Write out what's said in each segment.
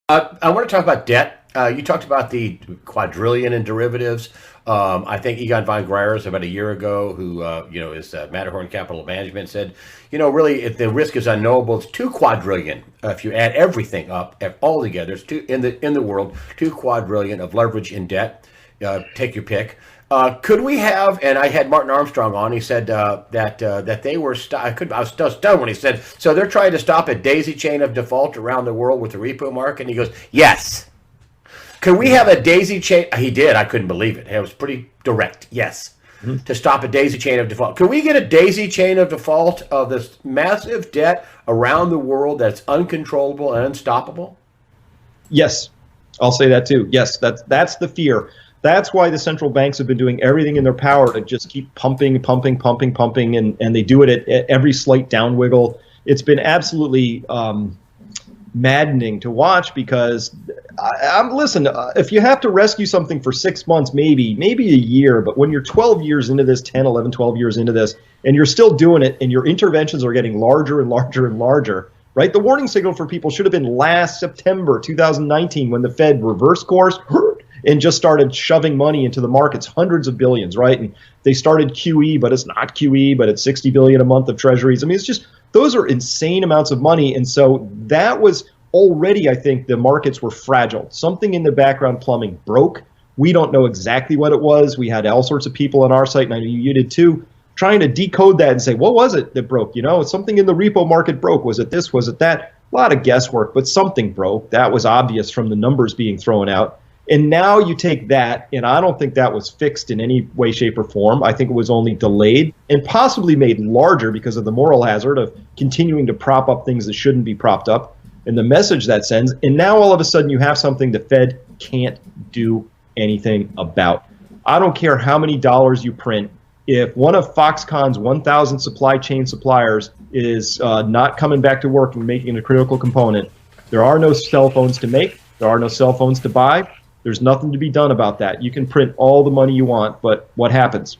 I want to talk about debt. You talked about the quadrillion in derivatives. I think Egon von Greyer's about a year ago, who is Matterhorn Capital Management, said, really, if the risk is unknowable, it's 2 quadrillion. If you add everything up, all together, it's two in the world, 2 quadrillion of leverage in debt. Take your pick. Could we have? And I had Martin Armstrong on. He said that they were. I was just done when he said. So they're trying to stop a daisy chain of default around the world with the repo market. And he goes, yes. Could we have a daisy chain? He did. I couldn't believe it. It was pretty direct. Yes. Mm-hmm. To stop a daisy chain of default. Could we get a daisy chain of default of this massive debt around the world that's uncontrollable and unstoppable? Yes, I'll say that too. Yes, that's the fear. That's why the central banks have been doing everything in their power to just keep pumping, and they do it at every slight down wiggle. It's been absolutely maddening to watch because, listen, if you have to rescue something for 6 months, maybe a year, but when you're 12 years into this, 10, 11, 12 years into this, and you're still doing it, and your interventions are getting larger and larger and larger, right? The warning signal for people should have been last September 2019 when the Fed reversed course and just started shoving money into the markets, hundreds of billions, right? And they started QE, but it's not QE, but it's 60 billion a month of treasuries. I mean, it's just, those are insane amounts of money. And so that was already, I think, the markets were fragile. Something in the background plumbing broke. We don't know exactly what it was. We had all sorts of people on our site, and I know you did too, trying to decode that and say, what was it that broke? Something in the repo market broke. Was it this? Was it that? A lot of guesswork, but something broke. That was obvious from the numbers being thrown out. And now you take that, and I don't think that was fixed in any way, shape, or form. I think it was only delayed and possibly made larger because of the moral hazard of continuing to prop up things that shouldn't be propped up and the message that sends. And now all of a sudden you have something the Fed can't do anything about. I don't care how many dollars you print. If one of Foxconn's 1,000 supply chain suppliers is not coming back to work and making a critical component, there are no cell phones to make. There are no cell phones to buy. There's nothing to be done about that. You can print all the money you want, but what happens?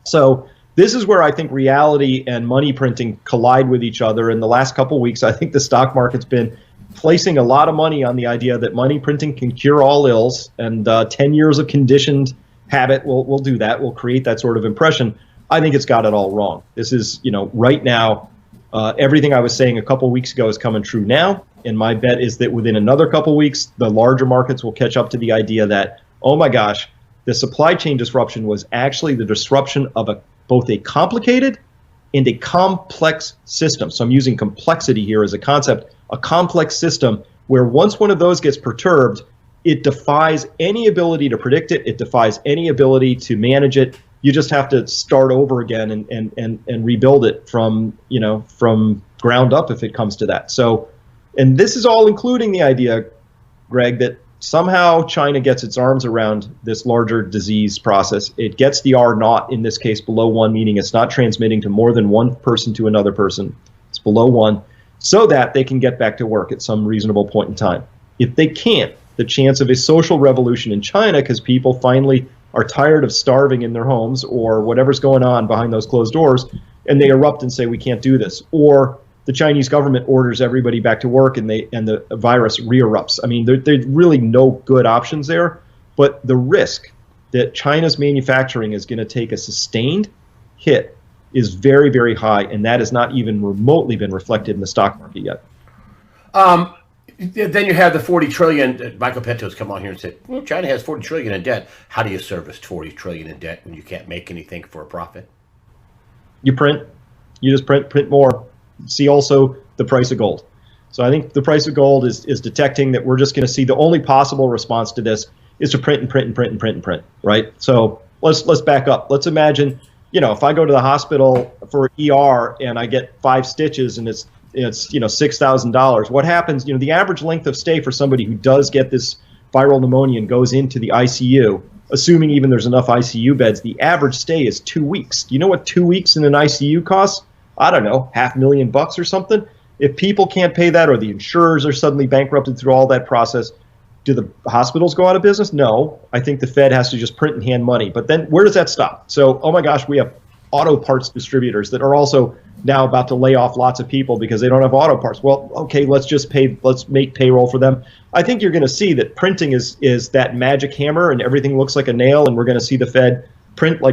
So this is where I think reality and money printing collide with each other. In the last couple of weeks, I think the stock market's been placing a lot of money on the idea that money printing can cure all ills, and 10 years of conditioned habit will do that, will create that sort of impression. I think it's got it all wrong. This is, right now, everything I was saying a couple of weeks ago is coming true now. And my bet is that within another couple of weeks, the larger markets will catch up to the idea that, oh my gosh, the supply chain disruption was actually the disruption of both a complicated and a complex system. So I'm using complexity here as a concept, a complex system where once one of those gets perturbed, it defies any ability to predict it. It defies any ability to manage it. You just have to start over again and rebuild it from ground up if it comes to that. So, and this is all including the idea, Greg, that somehow China gets its arms around this larger disease process. It gets the R naught, in this case, below 1, meaning it's not transmitting to more than one person to another person. It's below 1, so that they can get back to work at some reasonable point in time. If they can't, the chance of a social revolution in China, because people finally are tired of starving in their homes or whatever's going on behind those closed doors, and they erupt and say, we can't do this. Or the Chinese government orders everybody back to work and the virus re-erupts. I mean, there's really no good options there. But the risk that China's manufacturing is going to take a sustained hit is very, very high, and that has not even remotely been reflected in the stock market yet. Then you have the 40 trillion. Michael Pento's come on here and said, well, China has 40 trillion in debt. How do you service 40 trillion in debt when you can't make anything for a profit? You print. You just print more. See also the price of gold. So I think the price of gold is detecting that we're just going to see the only possible response to this is to print and print and print and print and print, right? So let's back up. Let's imagine, if I go to the hospital for ER and I get 5 stitches and it's $6,000. What happens? The average length of stay for somebody who does get this viral pneumonia and goes into the ICU, assuming even there's enough ICU beds, the average stay is 2 weeks. Do you know what 2 weeks in an ICU costs? I don't know, $500,000 or something. If people can't pay that, or the insurers are suddenly bankrupted through all that process, do the hospitals go out of business? No. I think the Fed has to just print and hand money. But then where does that stop? So, oh my gosh, we have auto parts distributors that are also now about to lay off lots of people because they don't have auto parts. Well, okay, let's make payroll for them. I think you're going to see that printing is that magic hammer and everything looks like a nail, and we're going to see the Fed print like